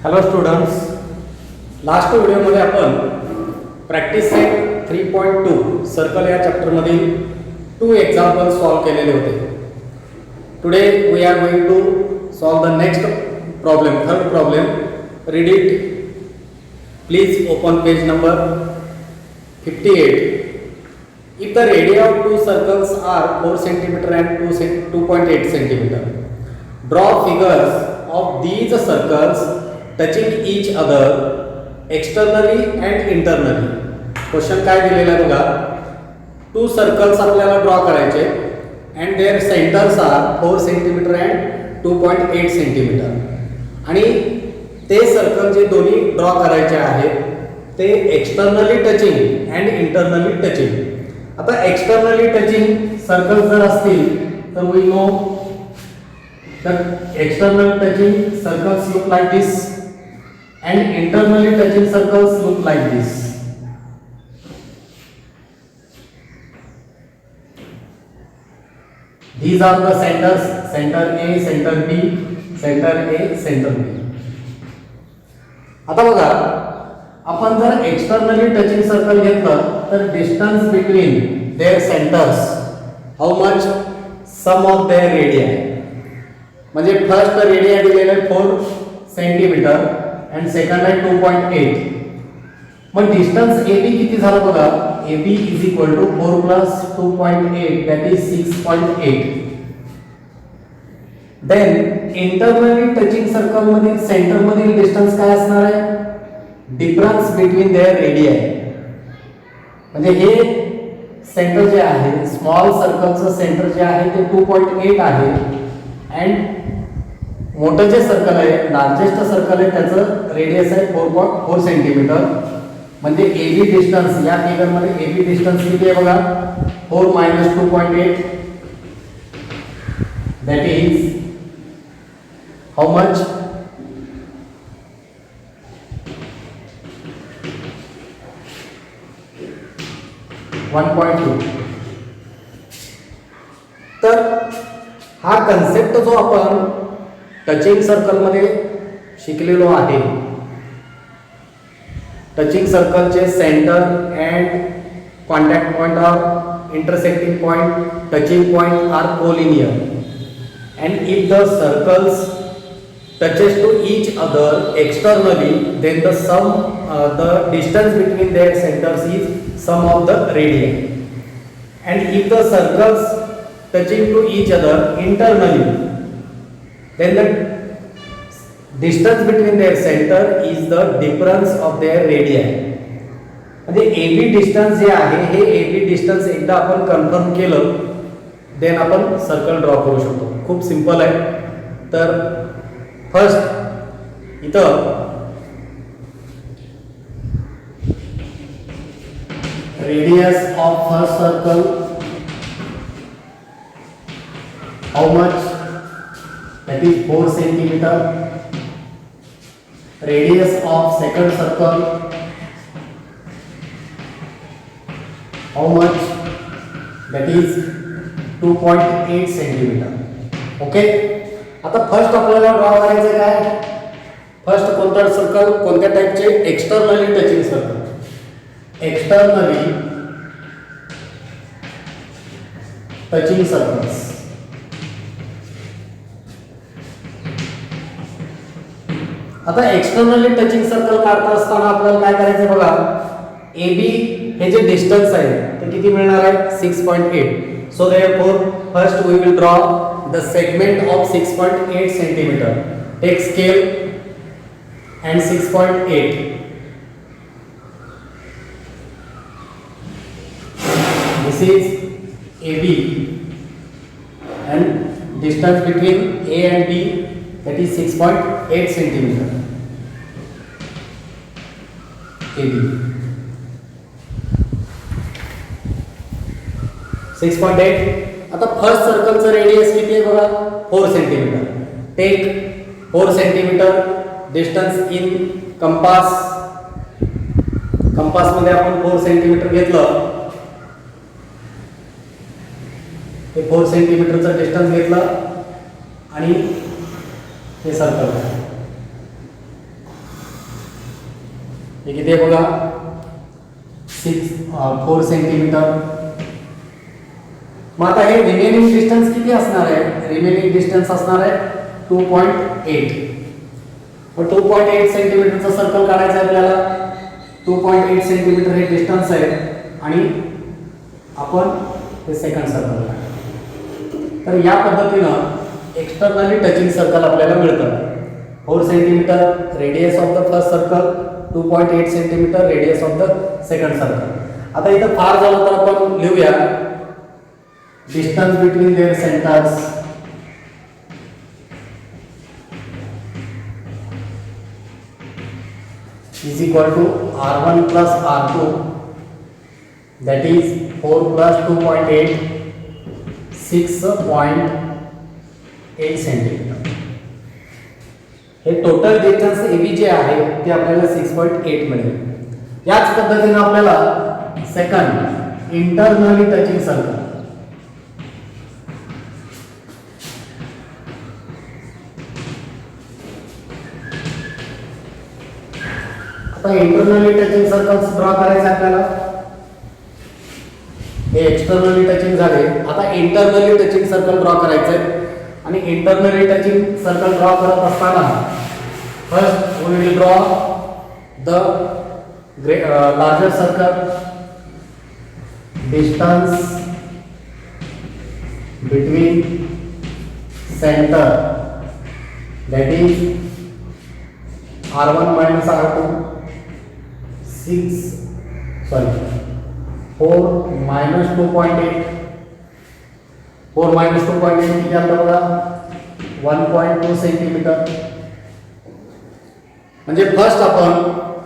Hello students, last व्हिडिओमध्ये आपण practice set 3.2 circle या चॅप्टरमधील 2 एक्झाम्पल सॉल्व केलेले होते. Today we are going to solve the next problem, third problem. Read it. Please open page number 58. If the radii of two circles are 4 cm and 2.8 cm, draw figures of these circles touching each other externally and internally. Question काय दिलेला आहे बघा. 2 circles आपल्याला draw करायचे and their centres are 4 cm and 2.8 cm. आणि ते circle जे दोन्ही ड्रॉ करायचे आहेत ते externally touching and internally touching. आता एक्सटर्नली टचिंग सर्कल जर असतील तर we know that external touching circles look like this and internally touching circles look like this. These are the centers, center A, center B, center A, center B. आता बघा, आपण जर externally touching circle घेतलं तर distance between their centres how much sum of their radii. म्हणजे first radii दिलेला आहे 4 centimetre and second आहे 2.8. मग डिस्टन्स AB किती झाला बघा. AB is equal to 4 plus 2.8 that is 6.8. Then internally touching circle मधील सेंटर मधील डिस्टन्स काय असणार आहे. Difference between their radii. म्हणजे हे सेंटर जे आहे स्मॉल सर्कलचं सेंटर जे आहे ते 2.8 आहे अँड मोठं जे सर्कल आहे लार्जेस्ट सर्कल आहे त्याचं रेडियस आहे 4 सेंटीमीटर. म्हणजे AB डिस्टन्स या फिगरमध्ये AB डिस्टन्स किती आहे बघा. 4 minus 2.8 that is how much. तर हा कन्सेप्ट जो आपण टचिंग सर्कल मध्ये शिकलेलो आहे, टचिंग सर्कलचे centre and contact point or intersecting point touching point are collinear and if the circles touches to each other externally then the distance between their centers is sum of the radii. And if the circles touching to each other internally then the distance between their center is the difference of their radii. म्हणजे AB distance जे आहे हे AB distance एकदा आपण confirm केलं then आपण circle draw करू शकतो. खूप सिंपल आहे. तर फर्स्ट इथं radius of first circle how much that is 4 centimetre. Radius of second circle how much that is 2.8 centimetre. Okay. आता फर्स्ट आपल्याला ड्रॉ करायचं काय. फर्स्ट कोणता सर्कल कोणत्या टाइपचे. Externally touching circle. Externally touching circles. आता एक्सटर्नली टचिंग सर्कल काढता असताना आपल्याला काय करायचं बघा. AB हे जे डिस्टन्स आहे ते किती मिळणार आहे 6.8. So therefore first we will draw the segment of 6.8 centimeter. Take scale and 6.8. This is AB and distance between A and B that is 6.8 centimeter. AB 6.8. आता फर्स्ट सर्कलचं रेडियस किती आहे बघा 4 centimetre. Take 4 centimetre distance in compass. Compass मध्ये आपण 4 centimetre घेतलं. हे 4 सेंटीमीटरचं distance घेतलं आणि हे सर्कल. हे किती आहे बघा 4 सेंटीमीटर. मग आता हे रिमेनिंग डिस्टन्स किती असणार आहे? रिमेनिंग डिस्टन्स असणार आहे 2.8. मग 2.8 सेंटीमीटरचं सर्कल काढायचं आहे आपल्याला. 2.8 सेंटीमीटर हे डिस्टन्स आहे आणि आपण हे सेकंड सर्कल काढू. तर या पद्धतीनं एक्सटर्नली टचिंग सर्कल आपल्याला मिळतं. 4 centimetre radius of the first circle, 2.8 centimetre radius of the second circle. आता इथं फार झालं तर आपण लिहूया distance between their centres is equal to r1 plus r2, that is 4 plus 2.8, 6.8 centimetre. हे टोटल डिस्टन्स AB जे आहे ते आपल्याला 6.8 मिळेल. याच पद्धतीने आपल्याला सेकंड इंटरनली टचिंग सर्कल, आता इंटरनली टचिंग सर्कल्स ड्रॉ करायचे आपल्याला. हे एक्सटर्नली टचिंग झाले. आता इंटरनली टचिंग सर्कल ड्रॉ करायचे आणि इंटरनली टचिंग सर्कल ड्रॉ करत असताना first we will draw the larger circle. Distance between centre, that is r1 minus r2, 4 minus 2.8, 4 minus 2.8 किती आलं बघा 1.2 सेंटीमीटर. म्हणजे फर्स्ट आपण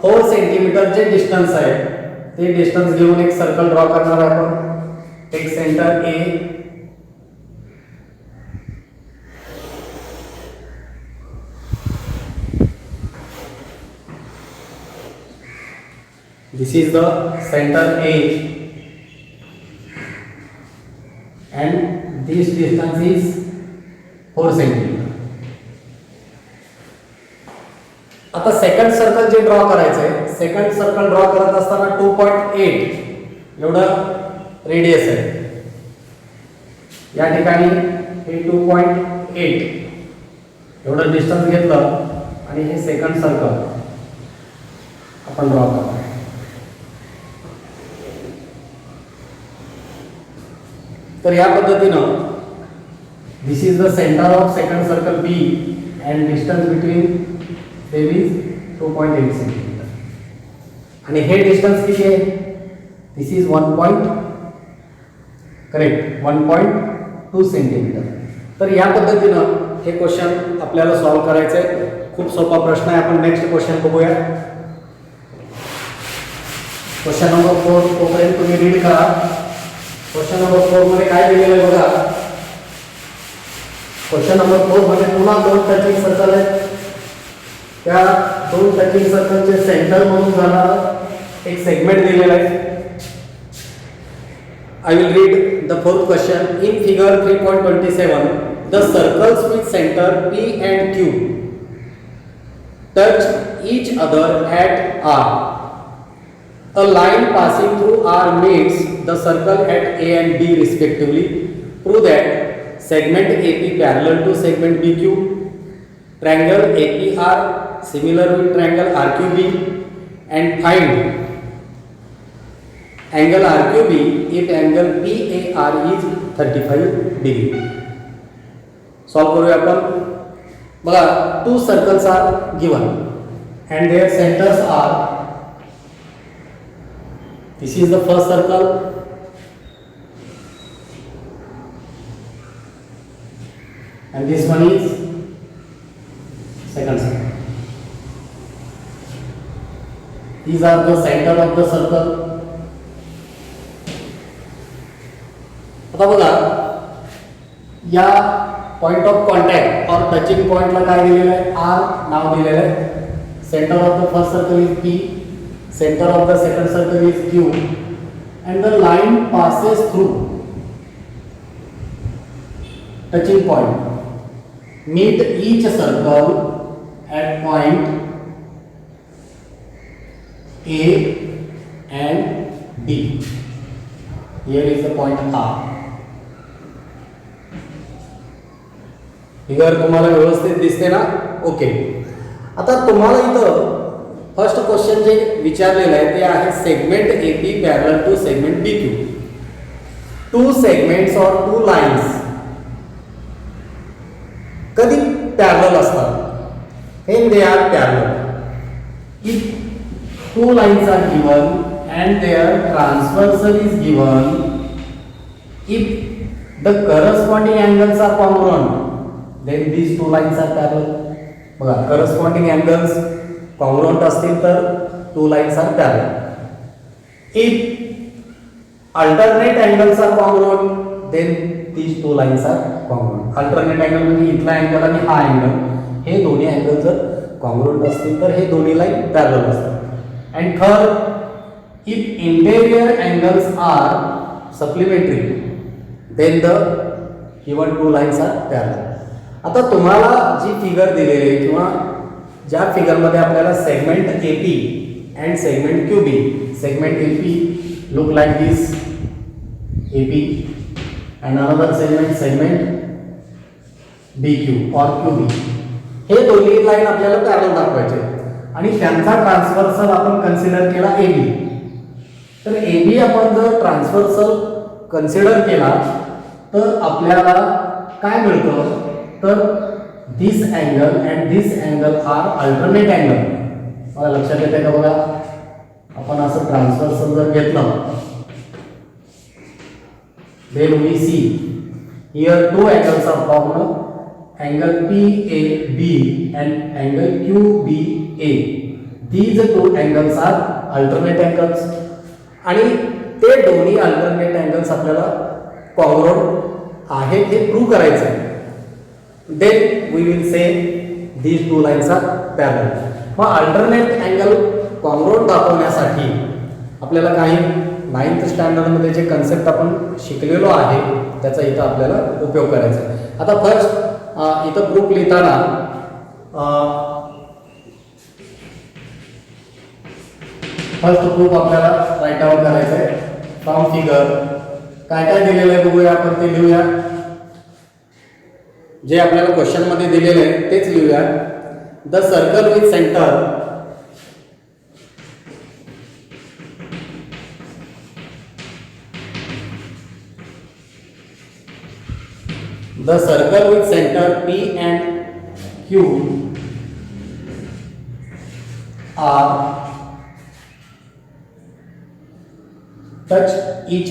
4 सेंटीमीटर जे डिस्टन्स आहे ते डिस्टन्स घेऊन एक सर्कल ड्रॉ करणार आहे आपण. एक centre A, this is the center A and this distance is 4 centimetre. आता सेकंड सर्कल जे ड्रॉ करायचं आहे, सेकंड सर्कल ड्रॉ करत असताना 2.8 एवढं रेडियस आहे. या ठिकाणी हे 2.8 एवढं डिस्टन्स घेतलं आणि हे सेकंड सर्कल आपण ड्रॉ करतो. तर या पद्धतीनं this is the centre of second circle B and distance between them is 2.8 centimetre. आणि हे डिस्टन्स किती आहे? This is 1.2 centimetre. तर या पद्धतीनं हे क्वेश्चन आपल्याला सॉल्व्ह करायचं आहे. खूप सोपा प्रश्न आहे. आपण नेक्स्ट क्वेश्चन बघूया. क्वेश्चन नंबर 4 तोपर्यंत तुम्ही रीड करा. क्वेश्चन नंबर 4 मध्ये काय दिलेलं आहे बघा. क्वेश्चन नंबर 4 मध्ये पुन्हा 2 टचिंग सर्कल आहेत. त्या 2 टचिंग सर्कलचे सेंटर म्हणून जाणार एक सेगमेंट दिलेला आहे. I will read the fourth question. In figure 3.27, the circles with center P and Q touch each other at R. A line passing through R meets the circle at A and B respectively. Prove that segment AP parallel to segment BQ, triangle APR similar with triangle RQB, and find angle RQB if angle PAR is 35 degree. Solve करूया आपण. बघा 2 circles are given and their centers are, this is the first circle and this one is second circle. These are the center of the circle. आता बघा या point of contact और touching पॉइंटला काय दिलेलं आहे? R नाव दिलेलं आहे. Centre of the first circle is P, center of the second circle is Q, and the line passes through touching point. Meet each circle at point A and B. Here is the point R. Figure तुम्हाला व्यवस्थित दिसते ना? Okay. आता तुम्हाला इथं first question जे विचारलेलं आहे ते आहे segment AP parallel to segment BQ. Two segments और टू लाइन्स कधी पॅरलल असतात? when they are parallel. If two lines are given and their transversal is given, if the corresponding angles are congruent, then these two lines are parallel. बघा, corresponding angles congruent असतील तर two lines are parallel. If alternate angles are congruent, then these two lines are congruent. Alternate angle म्हणजे इथला angle आणि हा angle, हे दोन्ही angle जर congruent असतील तर हे दोन्ही लाईन parallel असतात. And third, if interior angles are supplementary, then the given two lines are parallel. आता तुम्हाला जी फिगर दिलेली आहे किंवा ज्या फिगरमध्ये आपल्याला segment AP and segment QB, segment AP look like this, AP, and another segment BQ or QB, हे दोन्ही line आपल्याला पॅरलल दाखवायचे आणि त्यांचा ट्रान्सव्हर्सल आपण कन्सिडर केला AB. तर AB आपण जर ट्रान्सव्हर्सल कन्सिडर केला तर आपल्याला काय मिळतं? तर this angle and this angle are alternate angle. मला लक्षात येते का? बघा, आपण असं ट्रान्सव्हर्सल जर घेतलं, then we see here two angles are formed, angle PAB and angle QBA. These two angles are alternate angles आणि ते दोन्ही अल्टरनेट अँगल्स आपल्याला कॉन्ग्रुएंट आहेत हे प्रूव्ह करायचं आहे. Then we will say these two lines are parallel. मग alternate angle congruent दाखवण्यासाठी आपल्याला काही 9th स्टँडर्डमध्ये जे कन्सेप्ट आपण शिकलेलो आहे त्याचा इथं आपल्याला उपयोग करायचा आहे. आता फर्स्ट इथं प्रूफ लिहिताना फर्स्ट प्रूफ आपल्याला राईट डाऊन करायचं आहे. फ्रॉम फिगर काय काय दिलेलं आहे बघूया, आपण ते लिहूया. जे आपल्याला क्वेश्चन मध्ये दिलेलं आहे तेच लिहूया. The circle with centre with center P and Q are touch each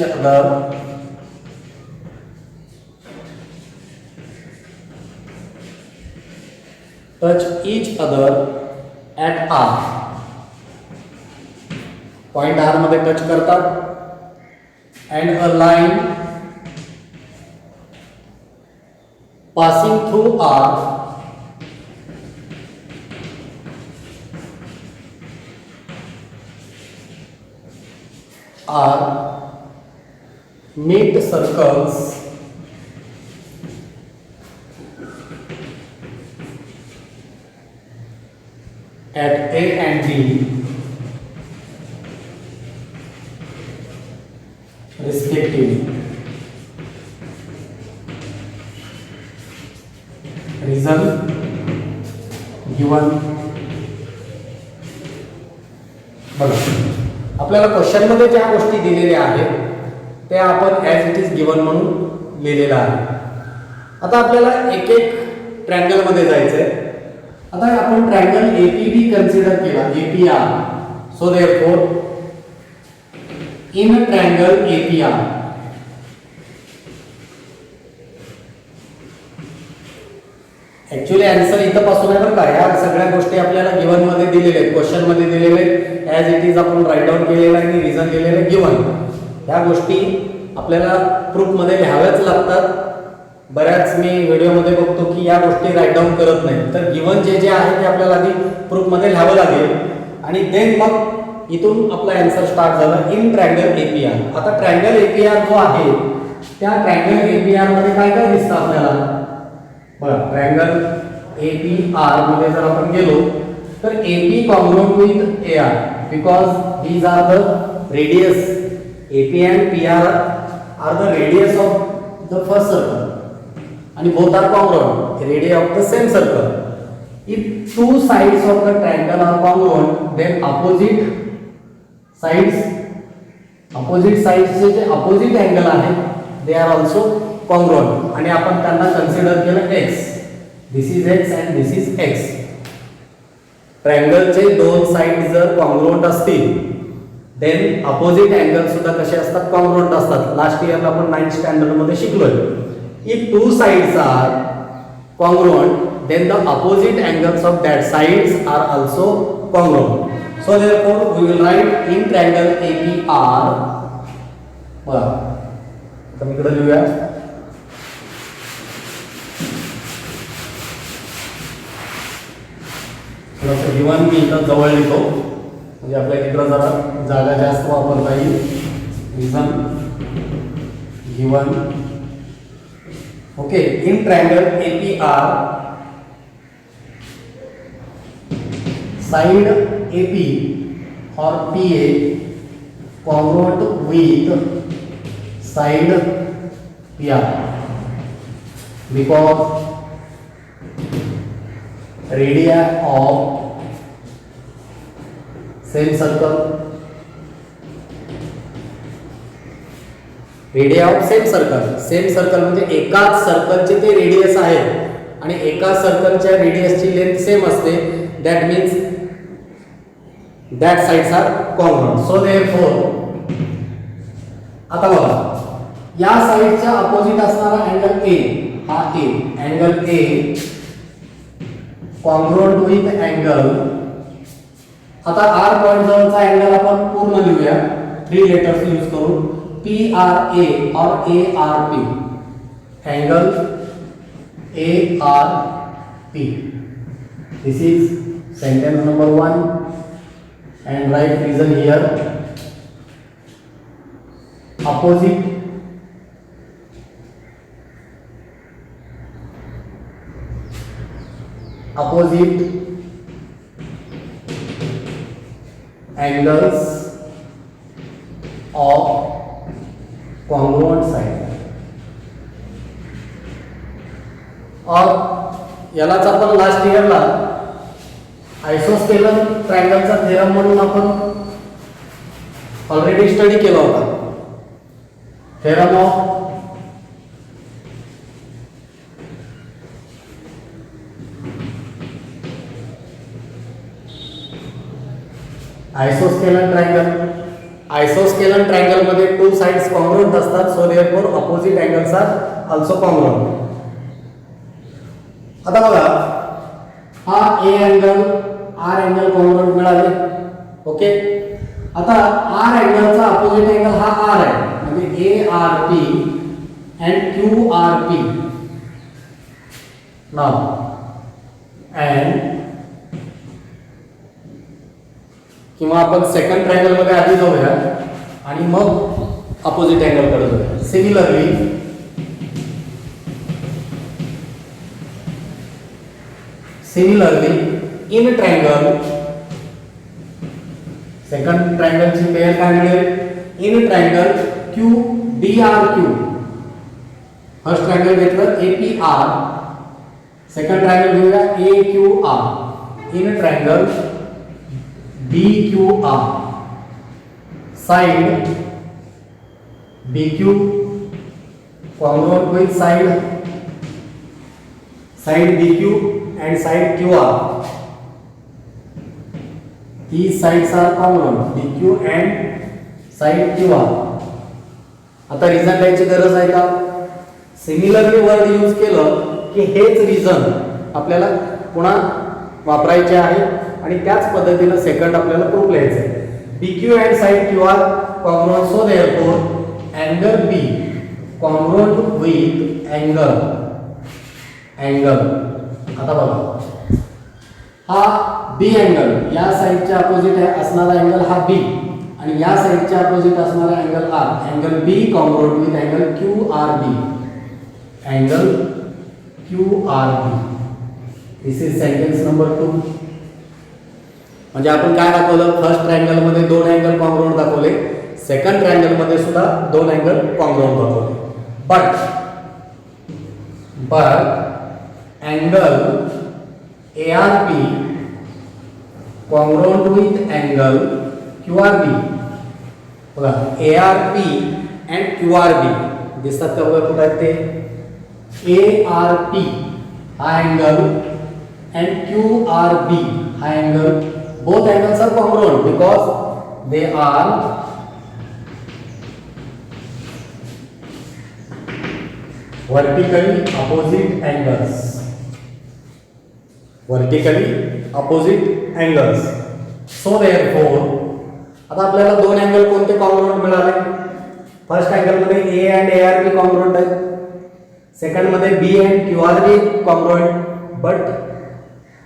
other at R. Point R मध्ये टच करतात and a line passing through R are meet circles at A and B respectively. Reason given. बघा, आपल्याला question मध्ये ज्या गोष्टी दिलेल्या आहेत त्या आपण ॲज इट इज गिवन म्हणून लिहिलेलं आहे. आता आपल्याला एक एक ट्रायंगल मध्ये जायचंय. आता आपण ट्रायंगल APB कन्सिडर केला, APR. So therefore in triangle APR actually answer इथं पासून आहे बरं का. या सगळ्या गोष्टी आपल्याला गिवन मध्ये दिलेल्या आहेत, क्वेश्चन मध्ये दिलेले आहेत. ॲज इट इज आपण राईट डाऊन केलेलं आहे आणि रिझन दिलेलं आहे गिवन. ह्या गोष्टी आपल्याला प्रूफ मध्ये लिहाव्याच लागतात. बऱ्याच मी व्हिडिओमध्ये बघतो की या गोष्टी राईट डाऊन करत नाही. तर गिवन जे जे आहे ते आपल्याला आधी प्रूफ मध्ये लिहावं लागेल आणि देन मग इथून आपला आन्सर स्टार्ट झाला. In triangle APR. आता ट्रायंगल APR जो आहे त्या ट्रायंगल APR मध्ये काय काय दिसतं आपल्याला? बघा, ट्रायंगल APR मध्ये जर आपण गेलो तर AP congruent with AR. because these are the radius. AP and PR are the radius of the first circle and both are congruent, radii of the same circle. If two sides of the triangle are congruent, then opposite sides चे जे opposite angle आहे they are also congruent आणि आपण त्यांना consider केलं x. This is x and this is x. Triangle चे दोन side जर कॉन्ग्रुएंट असतील देन अपोजिट अँगल सुद्धा कसे असतात, कॉन्ग्रुएंट असतात. लास्ट इयरला आपण 9th स्टँडर्ड मध्ये शिकलोय. If two sides are congruent then the opposite angles of that sides are also congruent. So therefore we will write in triangle APR. बघा आता मी इकडे लिहूया. गिवन मी इथं जवळ लिहितो म्हणजे आपल्या इकडं जरा जागा जास्त वापरता येईल. Reason given. Okay. In triangle APR side AP or PA congruent with side PR because radii of same circle, radii of same circle म्हणजे एकाच सर्कलचे ते रेडियस आहेत आणि एका सर्कलच्या रेडियसची लेंथ सेम असते. That means that sides are congruent. So therefore आता बघा या साइडच्या अपोजिट असणारा अँगल A हा A angle A congruent with angle. आता R पॉइंट जवळचा अँगल आपण पूर्ण लिहूया 3 लेटर्स यूज करून. PRA और ARP angle ARP. This is sentence number 1 and write reason here. Opposite angles of congruent side. और यालाच आपण लास्ट इयरला आइसोस्केलर ट्रायंगलचा थेरम म्हणून आपण ऑलरेडी स्टडी केला होता. थेरम ऑफ आइसोस्केलर ट्रायंगल मध्ये टू साइड्स कॉन्ग्रुएंट असतात. So therefore opposite angles are also congruent. आता बघा हा A angle R angle congruent मिळाले. ओके. आता R अँगलचा अपोजिट अँगल हा R आहे म्हणजे ARP and QRP. Now and किंवा आपण सेकंड ट्रायंगल मध्ये आधी जाऊया आणि मग अपोजिट अँगल कडे जाऊया. Similarly in triangle second triangle ची पेयर काय मिळेल. In triangle QDRQ first triangle घेतलं APR, सेकंड ट्रायंगल घेऊया AQR. In triangle BQR side BQ congruent with side BQ and side QR. These sides are congruent, BQ and side QR. आता reason द्यायची गरज आहे का. Similarly word use केलं की हेच रिझन आपल्याला पुन्हा वापरायचे आहे आणि त्याच पद्धतीने सेकंड आपल्याला प्रूफ लिहायचं आहे. BQ and side QR congruent, so therefore angle B congruent with angle. आता बघा हा B अँगल या साइडच्या अपोजिट असणारा अँगल हा B आणि या साइडच्या अपोजिट असणारा angle R. Angle B congruent with angle QRB. Angle QRB. This is sentence number 2. म्हणजे आपण काय दाखवलं, फर्स्ट ट्रायंगल मध्ये 2 अँगल कॉन्ग्रुएंट दाखवले, सेकंड ट्रायंगल मध्ये सुद्धा 2 अँगल कॉन्ग्रुएंट दाखवले. but angle ARP congruent with angle QRB. बघा ARP and QRB दिसतात का बघा कुठे आहेत ते, ARP हा अँगल and QRB हा angle, both angles are congruent because they are vertically opposite angles. Vertically opposite angles. So therefore, आता आपल्याला 2 अँगल कोणते कॉन्ग्रुएंट मिळाले, फर्स्ट अँगल मध्ये A and ARB कॉन्ग्रुएंट आहे, सेकंड मध्ये B and QRB congruent, but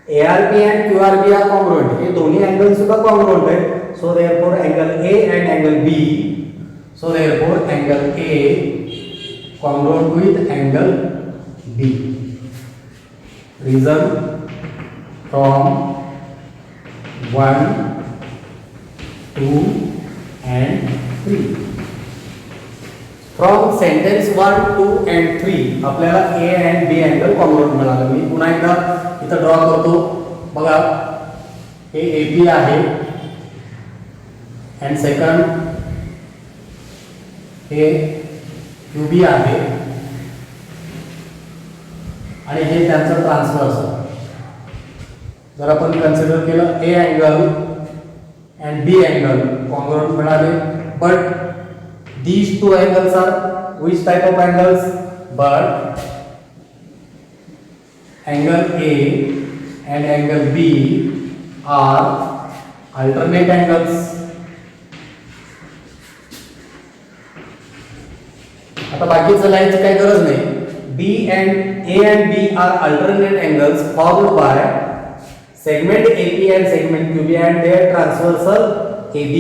ARP and QRB are congruent. हे दोन्ही angle सुद्धा कॉन्ग्रुएंट आहे. So therefore angle A and angle B, so therefore angle A congruent with angle B. Reason from 1, 2 and 3. From sentence 1, 2 and 3 आपल्याला A and B angle congruent मिळाले. मी पुन्हा एकदा इथं draw करतो. बघा हे AB आहे and सेकंड हे QB आहे आणि हे त्यांचं ट्रान्सव्हर्स. जर आपण कन्सिडर केलं A angle and B angle congruent मिळाले, but these two angles are which type of angles? But angle A and angle B are alternate angles. आता बाकीचं लाईनची काही गरज नाही. A and B are alternate angles formed by segment AP and segment QB and their transversal AB.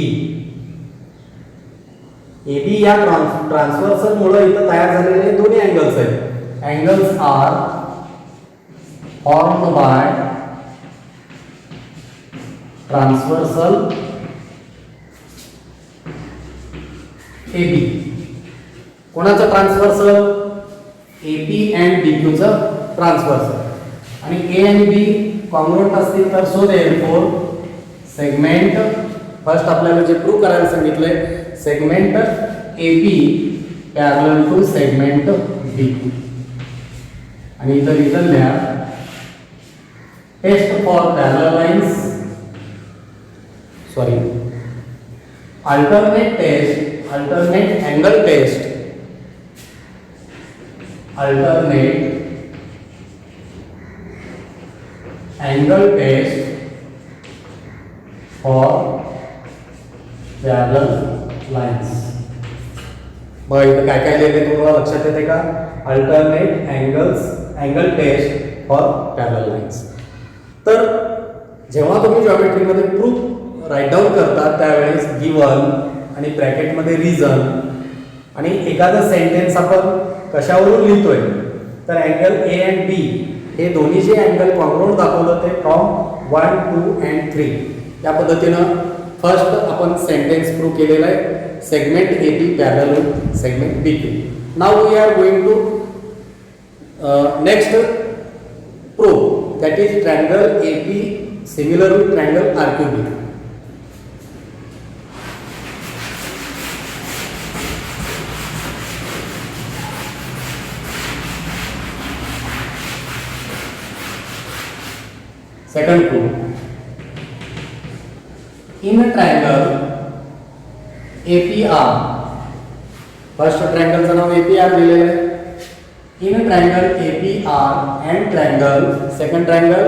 AB या transversal मुळे इथं तयार झालेले दोन्ही अँगल्स आहेत. Angles are formed by transversal AB. कोणाचं ट्रान्सव्हर्सल? AP and BQ चं ट्रान्सव्हर्सल. आणि A आणि B कॉन्ग्रुएंट असतील तर सो देयरफॉर सेगमेंट, फर्स्ट आपल्याला जे प्रूव्ह करायला सांगितलंय, segment AP parallel to segment BQ. आणि इथं रिझन लिहा, test for parallel lines, sorry alternate test, alternate angle test, alternate angle test for parallel lines. बघा इथं काय काय लिहिले तुम्हाला लक्षात येते का? Alternate angle test for parallel lines. तर जेव्हा तुम्ही जॉमेट्रीमध्ये प्रूफ राईट डाऊन करता त्यावेळेस गिवन आणि ब्रॅकेटमध्ये रिझन आणि एखादं सेंटेन्स आपण कशावरून लिहितोय, तर अँगल A and B हे दोन्ही जे अँगल कॉन्ग्रुएंट दाखवलं ते फ्रॉम 1, 2 and 3 या पद्धतीनं फर्स्ट आपण सेंटेन्स प्रूव्ह केलेला आहे, segment AB parallel to segment BQ. Now we are going to next prove, that is triangle AP similar to triangle RQB. Second proof, in a triangle APR, first triangle चं नाव APR दिलेलं आहे. In a triangle APR and triangle second triangle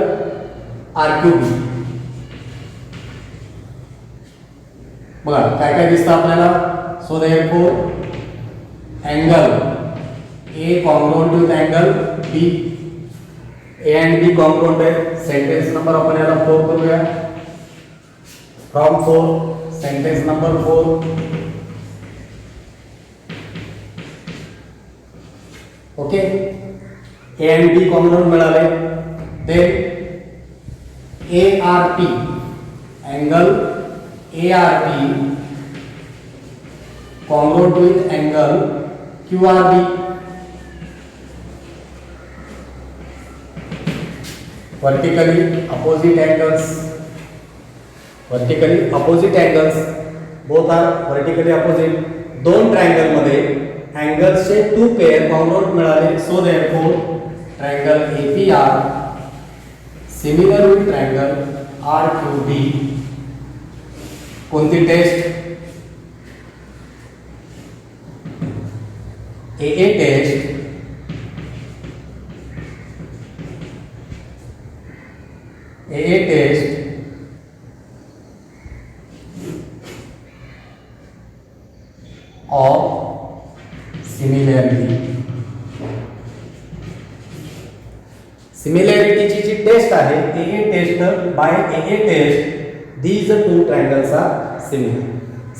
RQB. बघा काय काय दिसतं आपल्याला. So therefore angle A congruent with angle B, A and B congruent आहे. Sentence number आपण याला 4 करूया. From 4 sentence number 4. Okay, A and B congruent मिळाले. Then ARP angle ARP congruent with angle QRB. Vertically opposite angles. Vertically opposite angles. Both are vertically opposite. दोन triangle मध्ये अँगल्सचे two pair congruent मिळाले. So therefore triangle APR similar with triangle RQB. कोणती test? AA test. AA test of similarity. Similarity ची जी test आहे AA test by AA test these two triangles are similar.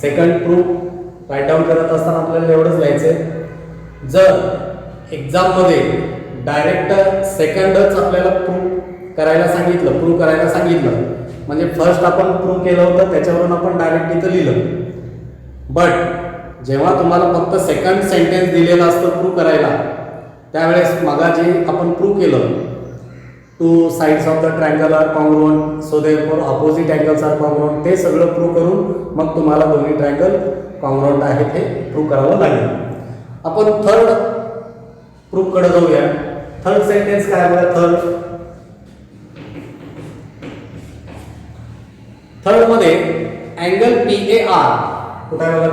Second proof write down करत असताना आपल्याला एवढंच लिहायचंय. जर एक्झाम मध्ये डायरेक्ट सेकंडच आपल्याला प्रूफ करायला सांगितलं म्हणजे फर्स्ट आपण प्रूफ केलं होतं त्याच्यावरून आपण डायरेक्ट इथं लिहिलं. बट जेव्हा तुम्हाला फक्त सेकंड सेंटेन्स दिलेलं असतं प्रूव्ह करायला त्यावेळेस मगा जे आपण प्रूव्ह केलं two sides of the triangle are congruent so therefore opposite angles are congruent ते सगळं प्रूव्ह करून मग तुम्हाला दोन्ही ट्रायंगल कॉन्ग्रुएंट आहेत हे प्रूव्ह करावं लागेल. आपण थर्ड प्रूफ कडे जाऊया. थर्ड सेंटेन्स काय बघा. थर्ड मध्ये अँगल PAR कुठे आहे बघा.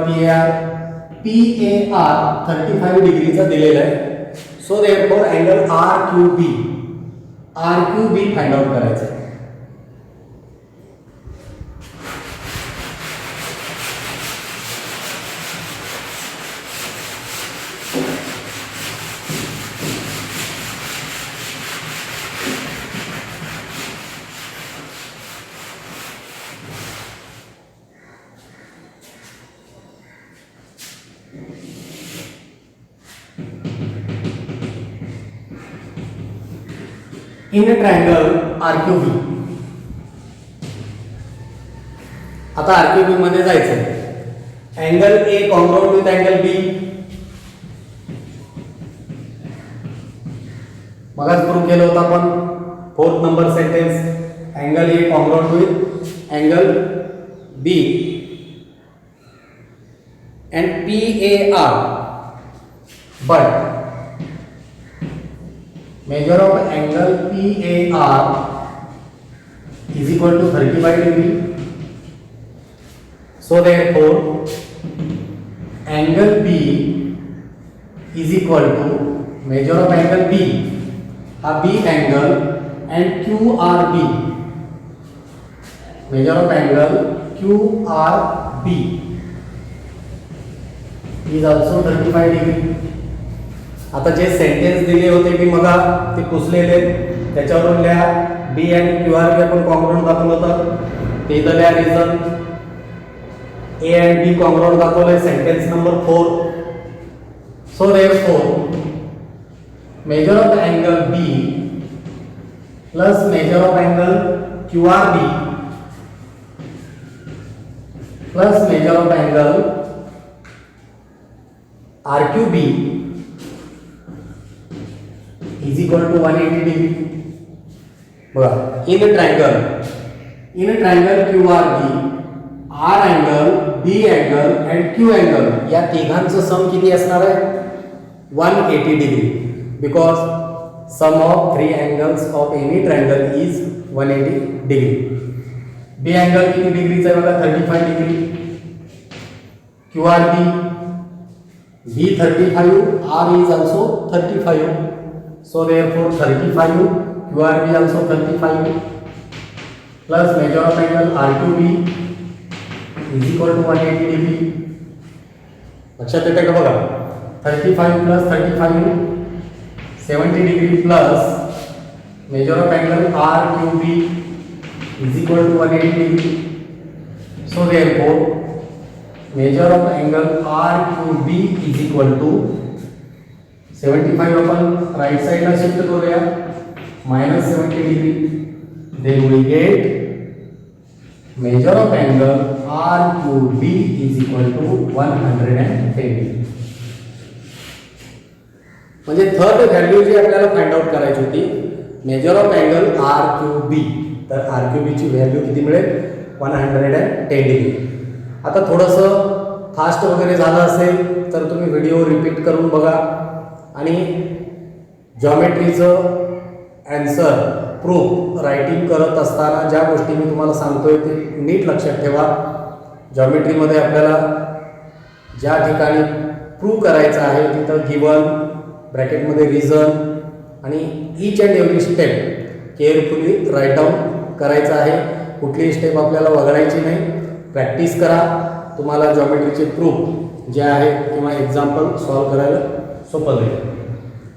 PAR 35 डिग्रीचा दिलेला आहे. So therefore angle RQB find out करायचं. In a triangle RQB. आता RQB मध्ये जायचं. Angle A congruent with angle B. मगाच प्रूव्ह केलं होतं आपण fourth number sentence. Angle A congruent with angle B and PAR. But measure of angle PAR is equal to 35 degree. So therefore angle B is equal to measure of angle B, a B angle, and QRB. Measure of angle QRB is also 35 degree. आता जे sentence दिले होते मी मगा ते पुसलेले त्याच्यावरून लिहा. B आणि QRB आपण कॉन्ग्रुएंट दाखवलं होतं ते इथं लिहा. Reason A and B congruent दाखवलंय. Sentence number 4. So therefore measure of angle B plus measure of angle QRB plus measure of angle RQB is equal to 180 degree. बघा. In a triangle QRB R angle B angle and Q angle या तिघांचं sum किती असणार आहे 180 degree. Because sum of three angles of any triangle is 180 degree. B angle किती डिग्रीचा आहे बघा 35 degree. QRB B 35 R is also 35. So therefore 35 QRB also 35 plus measure of angle RQB is equal to 180 degree. लक्षात येते का बघा. 35 plus 35 70 degree plus measure of angle RQB is equal to 180 degree. So therefore measure of angle RQB is equal to 75 अपन right side ला shift करूया -70 degree. Then we get measure of angle RQB is equal to 110. म्हणजे third value जी आपल्याला find out करायची होती, major of angle RQB, तर RQB ची value किती मिळेल? 110 डिग्री. आता थोडंसं फास्ट वगैरे झालं असेल तर तुम्ही व्हिडिओ रिपीट करून बघा आणि जॉमेट्रीचं ॲन्सर प्रूफ रायटिंग करत असताना ज्या गोष्टी मी तुम्हाला सांगतोय ते नीट लक्षात ठेवा. जॉमेट्रीमध्ये आपल्याला ज्या ठिकाणी प्रूव्ह करायचं आहे तिथं गिवन ब्रॅकेटमध्ये रिझन आणि each and every step carefully write down करायचं आहे. कुठलीही स्टेप आपल्याला वगळायची नाही. प्रॅक्टिस करा, तुम्हाला जॉमेट्रीचे प्रूफ जे आहेत किंवा एक्झाम्पल सॉल्व करायला सोपं जाईल.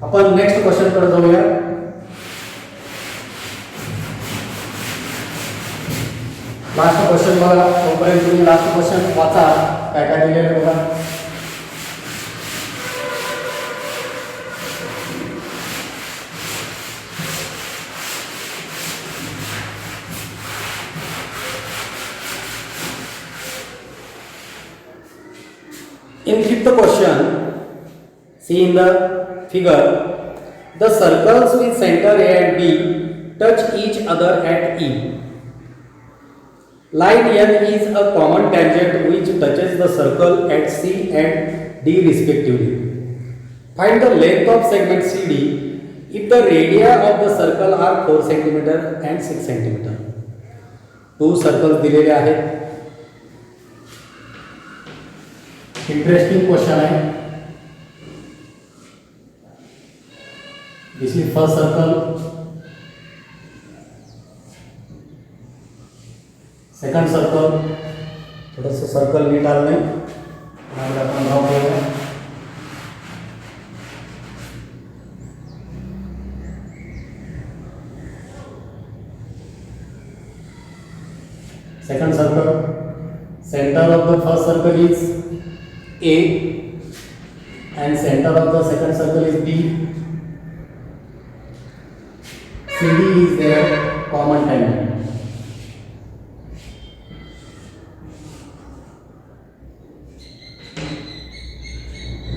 आपण नेक्स्ट क्वेश्चनकडे जाऊया. लास्ट क्वेश्चन बघा, तोपर्यंत तुम्ही लास्ट क्वेश्चन वाचा, काय काय दिलेलं बघा. In fifth question, see in the figure, the circles with center A and B touch each other at E. Line N is a common tangent which touches the circle at C and D respectively. Find the length of segment CD if the radii of the circle are 4 cm and 6 cm. Two circles दिलेले आहेत. Interesting question आहे. This is first circle, second circle. थोडंसं circle नीट आलं नाही, आपण draw करूया. Second circle, centre of the first circle is A and center of the second circle is B. CD is their common tangent.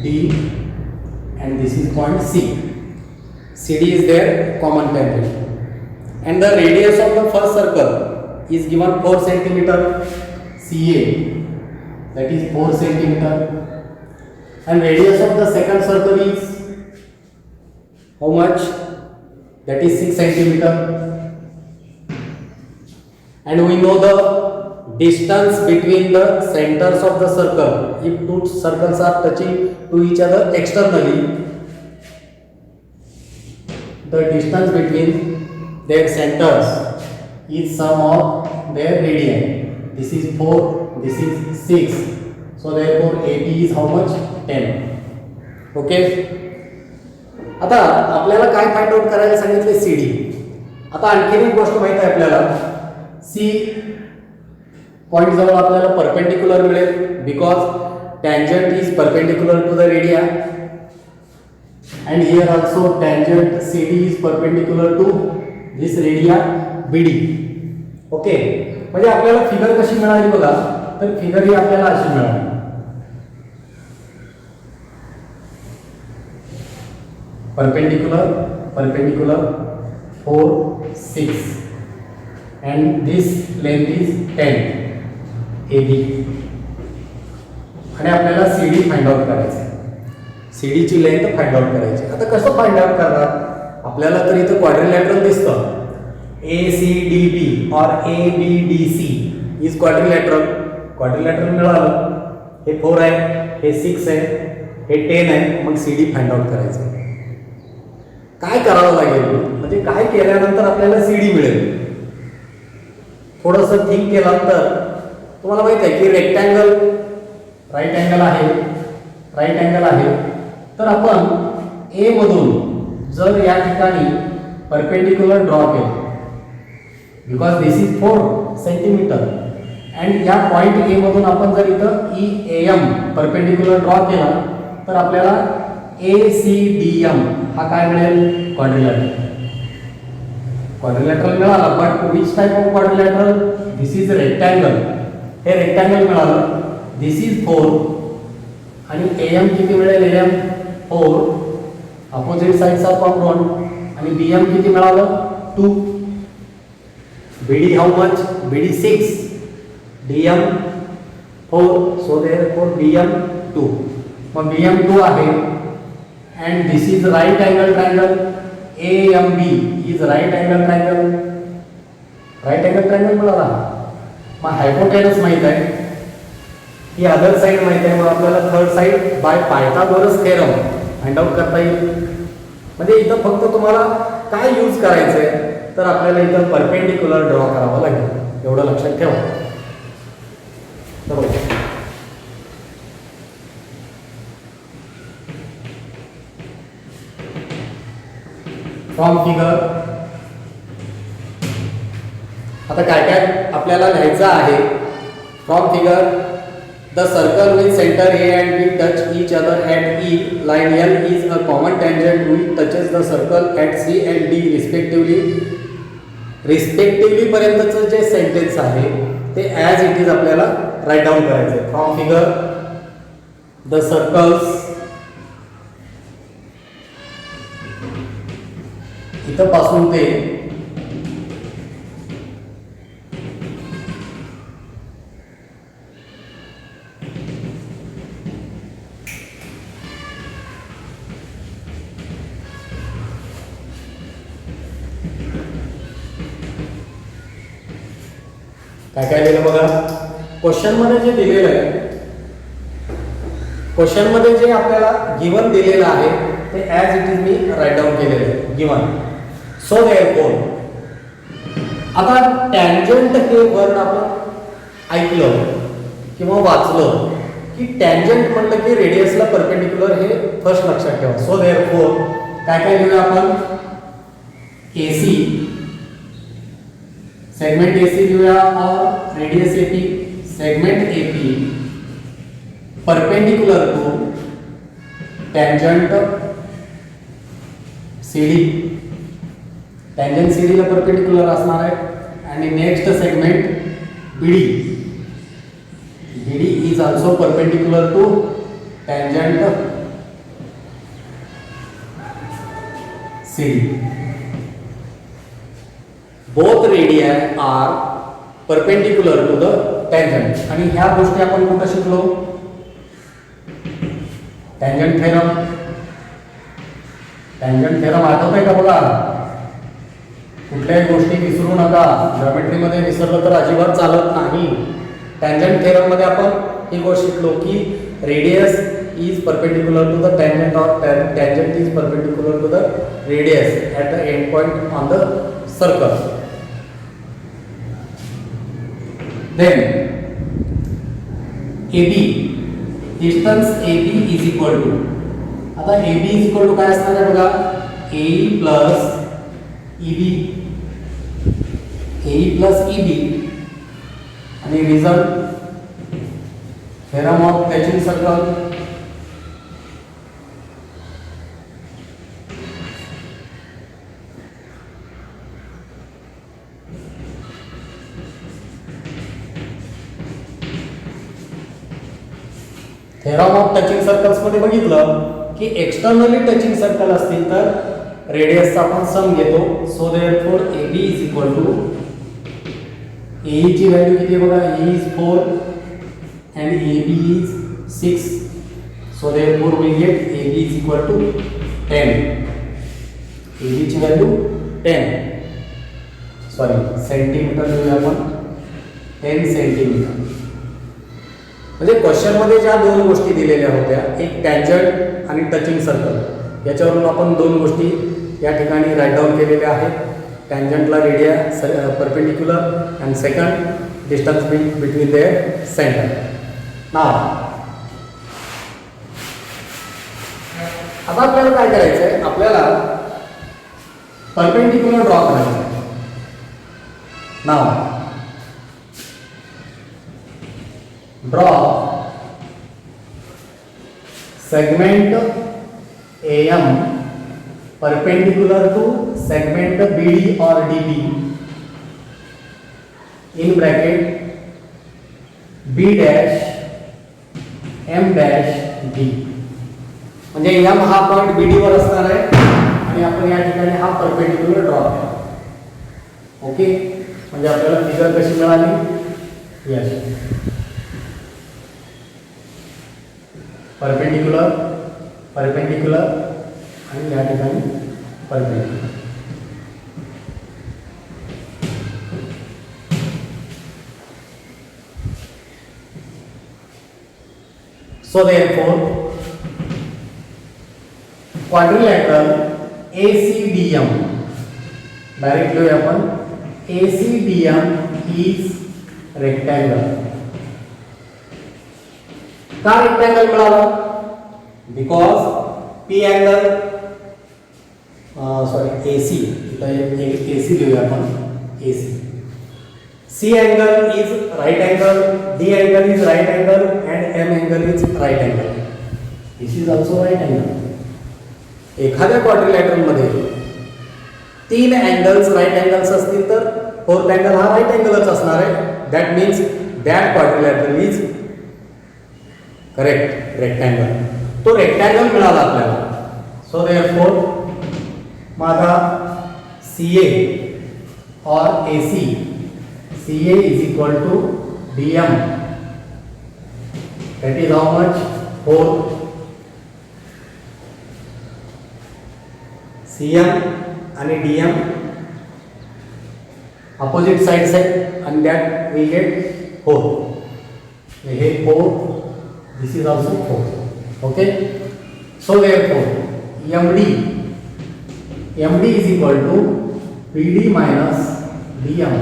D and this is point C. CD is their common tangent. And the radius of the first circle is given 4 cm. CA, that is 4 cm, and radius of the second circle is how much? That is 6 cm. And we know the distance between the centers of the circle. If two circles are touching to each other externally, the distance between their centers is sum of their radii. This is 4, this is 6, so therefore AP is how much? 10. Okay. आता आपल्याला काय find out करायला सांगितले? CD. आता आणखीन एक गोष्ट माहित आहे आपल्याला, C पॉइंट जवळ आपल्याला परपेंडिक्युलर मिळेल because tangent is perpendicular to the radii, and here also tangent CD is perpendicular to this radii BD. Okay. म्हणजे आपल्याला फिगर कशी मिळाली बघा, तर फिगर ही आपल्याला अशी मिळाली. Perpendicular perpendicular 4 6 and this length is 10 AB. आणि आपल्याला CD फाइंड आउट करायचं. CD ची लेंथ फाइंड आउट करायची. आता कसं फाइंड आउट करणार? आपल्याला तर इथं क्वाड्रिलॅटरल दिसतं, ACDB or ABDC is quadrilateral. Quadrilateral मिळालं. हे 4 आहे, हे 6 आहे, हे 10 आहे. मग CD फाइंड आउट करायचं. काय करावं लागेल म्हणजे काय केल्यानंतर आपल्याला CD मिळेल? थोडंसं थिंक केलं तर तुम्हाला माहित आहे की रेक्टँगल राईट अँगल आहे, राईट अँगल आहे. तर आपण A मधून जर या ठिकाणी परपेंडिक्युलर ड्रॉ केलं, because this is 4 centimetre, and या पॉइंट A मधून आपण जर इथं EAM परपेंडिक्युलर ड्रॉ केला तर आपल्याला ACDM हा काय मिळेल? क्वाड्रिलॅटरल. क्वाड्रिलॅटरल मिळाला, but which type of quadrilateral? This is rectangle. हे रेक्टँगल मिळालं. दिस इज 4 आणि AM किती मिळेल? AM 4. Opposite sides are congruent आणि BM किती मिळालं? 2. BD how much? BD 6. DM 4. So therefore BM 2. मग BM 2 आहे. and this is right angle triangle. AMB is right angle triangle. right angle triangle मिळाला. मग हायपोटेनस माहित आहे, ही अदर साइड माहित आहे, मग आपल्याला third side by Pythagoras theorem find out करता येईल. म्हणजे इथं फक्त तुम्हाला काय यूज करायचंय, तर आपल्याला इथं परपेंडिक्युलर ड्रॉ करावं लागेल, एवढं लक्षात ठेवा. बरोबर. फ्रॉम फिगर आता काय काय आपल्याला लिहायचं आहे. From figure the circle with centre A and B touch each other at E. Line L is a common tangent which touches the circle at C and D respectively. Respectively पर्यंतचं जे sentence आहे ते as it is आपल्याला write down करायचं आहे. From figure the circles, इथं पासून ते काय काय लिहिलं बघा. क्वेश्चन मध्ये जे दिलेलं आहे, क्वेश्चन मध्ये जे आपल्याला गिवन दिलेलं आहे ते ॲज इट इज मी राईट डाऊन केलेलं आहे. गिवन. सो देयरफॉर आता टॅन्जंट हे वर्ड आपण ऐकलं किंवा वाचलं की टॅन्जंट म्हटलं की रेडियसला परपेंडिक्युलर, हे फर्स्ट लक्षात ठेवा. सो देयरफॉर काय काय लिहूया आपण? AC सेगमेंट AC लिहूया और radius AP, segment AP perpendicular to tangent CD. Tangent CD ला परपेंडिकुलर असणार आहे. आणि next segment BD. BD is also perpendicular to tangent CD. Both radii are perpendicular to the tangent. आणि ह्या गोष्टी आपण कुठं शिकलो? Tangent theorem. टॅन्जंट थेरम आठवतंय का बघा? कुठल्याही गोष्टी विसरू नका. जॉमेट्रीमध्ये विसरलं तर अजिबात चालत नाही. टॅन्जंट थेरम मध्ये आपण ही गोष्ट शिकलो की radius is perpendicular to the tangent और tangent is perpendicular to the radius at the end point on the circle. Then AB, distance AB is equal to, आता AB is equal to काय असणार आहे बघा? AE plus EB. AE plus EB आणि result theorem of touching circle. Theorem of touching circles मध्ये बघितलं की externally touching circle असतील तर रेडियसचा आपण सम घेतो. So therefore AB is equal to, AE ची व्हॅल्यू किती आहे बघा? A is 4 and AB is 6. So therefore we get AB is equal to 10. AB ची व्हॅल्यू 10. सॉरी सेंटीमीटर घेऊया आपण. 10 सेंटीमीटर. म्हणजे क्वेश्चन मध्ये ज्या दोन गोष्टी दिलेल्या होत्या, एक टॅन्जंट आणि टचिंग सर्कल, याच्यावरून आपण दोन गोष्टी या ठिकाणी राईट डाऊन केलेल्या आहेत. टॅन्जंटला रेडिया perpendicular and second distance between their centre. नाव आता आपल्याला काय करायचं आहे? आपल्याला परपेंडिक्युलर ड्रॉ करायचं आहे. नाव draw segment AM perpendicular to segment BD or DB in bracket B dash M dash D. म्हणजे M हा पॉइंट BD वर असणार आहे आणि आपण या ठिकाणी हा परपेंडिक्युलर ड्रॉ केला. ओके, म्हणजे आपल्याला फिगर कशी मिळाली? यस, परपेंडिक्युलर परपेंडिक्युलर आणि या ठिकाणी perpendicular. So therefore quadrilateral ACDM, directly upon ACDM is rectangle. का रेक्टँगल मिळाला? Because P angle sorry AC, इथं एक AC लिहूया आपण, AC. C angle is right angle, D angle is right angle and M angle is right angle. This is also right angle. एखाद्या quadrilateral मध्ये तीन angles right angles असतील तर fourth angle हा राईट अँगलच असणार आहे. That means that quadrilateral is correct rectangle. तो rectangle मिळाला आपल्याला. सो देयरफॉर माझा CA और AC, CA is equal to DM, that is how much? 4. CM आणि DM opposite sides आहेत and that we get 4. हे 4, this is also 4. Okay, so therefore MD is equal to PD minus DM.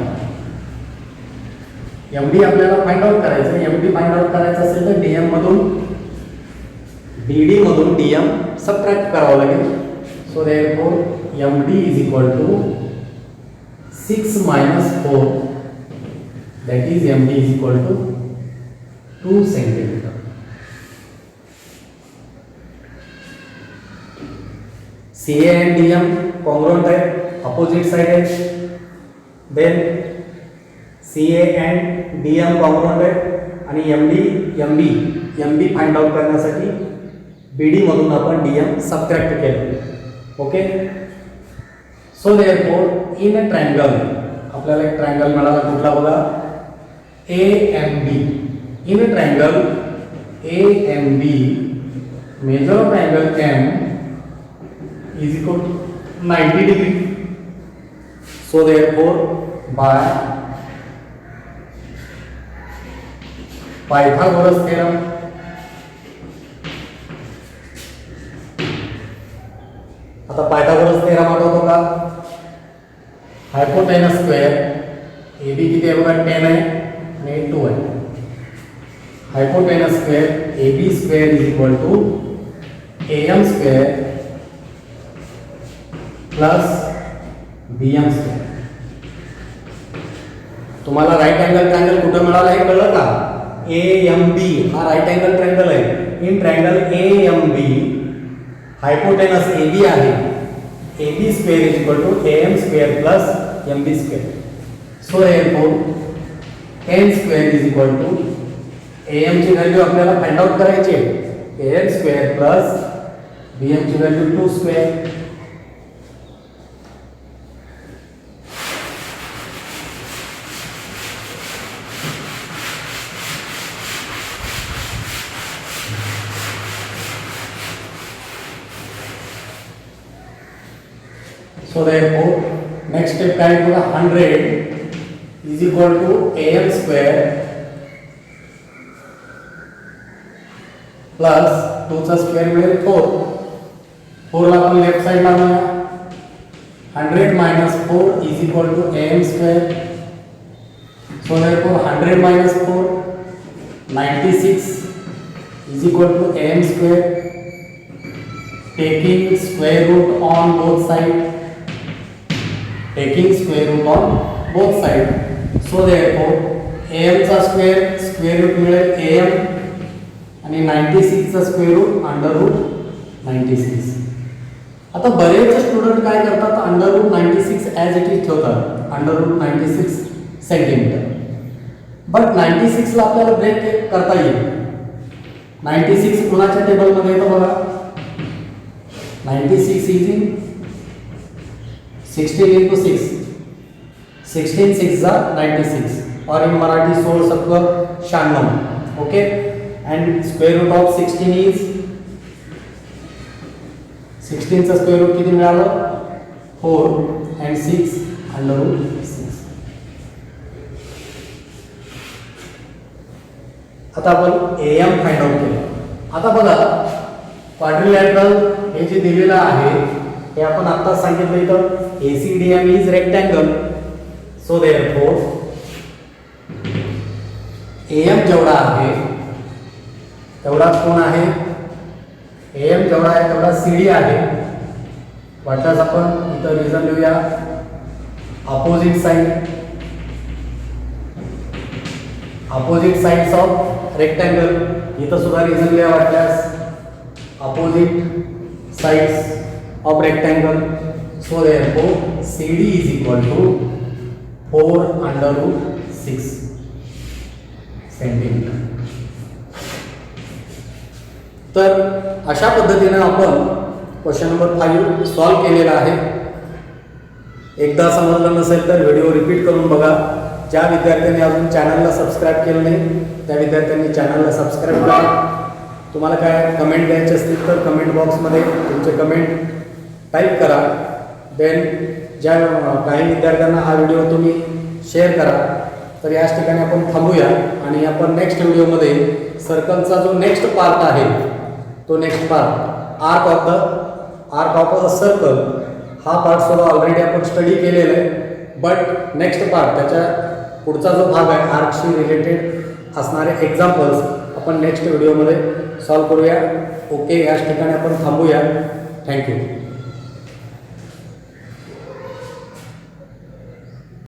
MD आपल्याला find out करायचं आहे. MD find out करायचं असेल तर DM मधून BD मधून DM सबट्रॅक्ट करावं लागेल. So therefore MD is equal to 6 minus 4, that is MD is equal to 2 centimeter. CA and DM congruent है, opposite side है. Then CA and DM congruent है आणि MB फाइंड आउट करण्यासाठी BD मधून आपण DM subtract केलं. Okay, so therefore in a triangle आपल्याला एक ट्रायंगल मिळाला. कुठला बघा? AMB. In a triangle AMB, measure of triangle M is equal to 90 degree. So therefore by Pythagoras theorem, आता पायथागोरस थेरम आठवतो का? हायपोटेनस स्क्वेअर AB किती आहे बघा? 10 आहे आणि 2 आहे. Hypotenuse square AB square is equal to AM square plus BM square. तुम्हाला राईट अँगल ट्रायंगल कुठं मिळाला हे कळलं का? AMB हा राईट अँगल ट्रायंगल आहे. In triangle AMB hypotenuse AB आहे. AB square is equal to AM square plus MB square. So therefore n square is equal to AM ची व्हॅल्यू आपल्याला फाइंड आउट करायची आहे. AM स्क्वेअर प्लस BM ची value 2 square. So therefore next step काय होगा? 100 is equal to AM square plus 2 चा square मिळेल 4. 4 ला आपण लेफ्ट साइड ला आणूया. 100 minus 4 is equal to AM square. So therefore 100 minus 4 96 is equal to AM square. Taking square root on both sides. Taking square root on both sides. So therefore AM चा square route मिळेल AM आणि 96 चा square route under route 96. आता बरेच student काय करतात, √96 as it is ठेवतात, √96 centimetre. But 96 ला आपल्याला ब्रेक करता येईल. 96 कुणाच्या टेबलमध्ये येतं बघा, 96 इज इन 16 into 6, 16 6 जा 96, और इन मराठी 16 सत्व 96. Okay, and square root of 16 is 16 चा स्क्वेअर रूट किती मिळालं, 4 अँड 6 √6. आता आपण AM फाइंड आउट केलं. आता बघा क्वाड्रिलॅटरल हे जे दिलेलं आहे हे आपण आता सांगितलं इथं ACDM is rectangle. So therefore AM जेवढा आहे तेवढाच कोण आहे, AM जेवढा आहे तेवढा CD आहे. वाटल्यास आपण इथं रिझन लिहूया, अपोजिट साइड्स ऑफ रेक्टँगल. इथं सुद्धा रिझन लिहा वाटल्यास, opposite sides of rectangle. So therefore CD is equal to 4√6 centimetre. तर अशा पद्धतीने आपण क्वेश्चन नंबर 5 सॉल्व केलेला आहे. एकदा समजलं नसेल तर व्हिडिओ रिपीट करून बघा. ज्या विद्यार्थ्यांनी अजून चॅनलला सबस्क्राईब केलं नाही त्या विद्यार्थ्यांनी चॅनलला सबस्क्राईब करा. तुम्हाला काय कमेंट द्यायचे असतील तर कमेंट बॉक्समध्ये तुमचे कमेंट टाईप करा. देन ज्या काही विद्यार्थ्यांना हा व्हिडिओ तुम्ही शेअर करा. तर याच ठिकाणी आपण थांबूया आणि आपण नेक्स्ट व्हिडिओमध्ये सर्कलचा जो नेक्स्ट पार्ट आहे तो next part arc of a circle हा पार्ट सुद्धा ऑलरेडी आपण स्टडी केलेला आहे. बट नेक्स्ट पार्ट त्याच्या पुढचा जो भाग आहे आर्कशी रिलेटेड असणारे एक्झाम्पल्स आपण नेक्स्ट व्हिडिओमध्ये सॉल्व करूया. ओके, याच ठिकाणी आपण थांबूया. थँक्यू.